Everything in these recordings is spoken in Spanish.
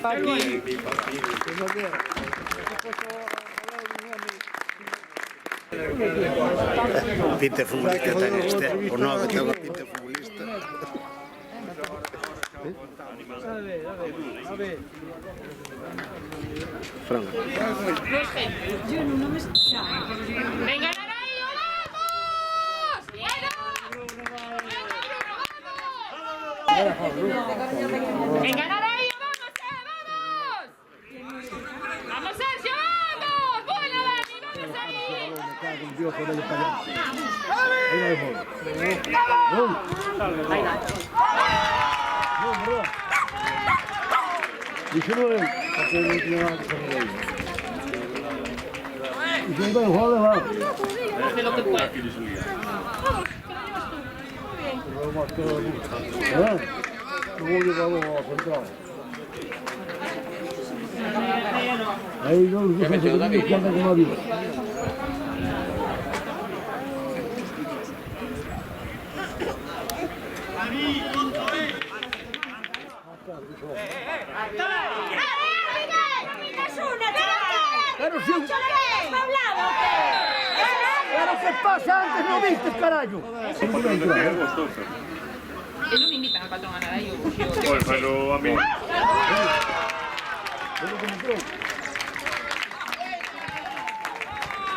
Aquí. Pinte futbolista ten este, o nove ten unha pinte futbolista. A ver. Fran. Yo no me escuchaba. ¡Venga, Narayo, vamos! ¡Venga, Narayo, vamos, vamos! ¡Vamos, Sergio, vamos! ¡Buena, Dani, vamos Hace lo que puede. Ahí no se puede quedar como había. Pero si... Pero ¿qué pasa antes? ¿No viste, carajo? Que no me invitan al patrón a Narayo. Pues, pero a mí.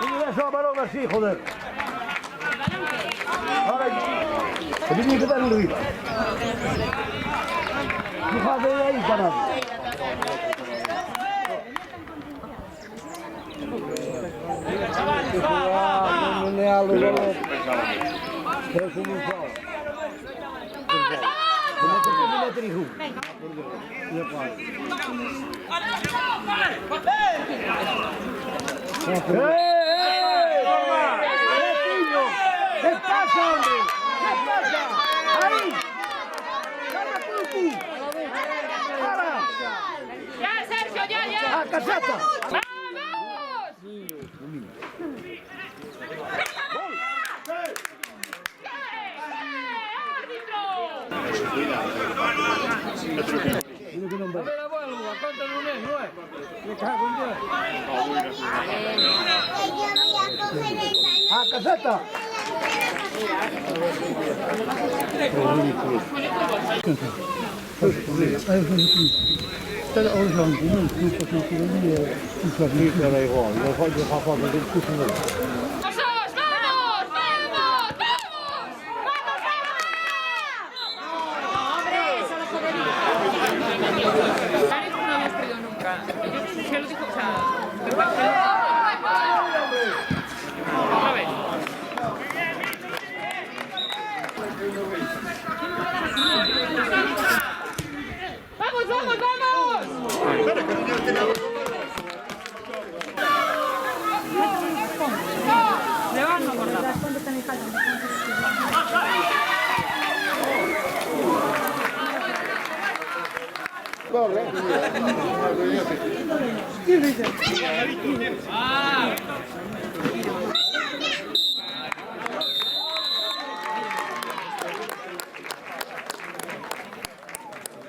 ¿Cómo le das a balón así, joder? Ahora, se tiene que dar en arriba. Fíjate de ahí, carajo. ¿Qué pasa, hombre? ¿Qué pasa? ¡Ahí! ¡Dale, Pupi! ¡Para! ¡Ya, Sergio, ya! ¡A caseta! ¡Vamos! A ver, abuelo, ¿cuánto no es? ¿No es? Me cago en Dios. ¡A caseta! Dani, tú no habías perdido nunca. Yo se lo dijo, o sea... Otra vez. ¡Vamos! Le van a guardar.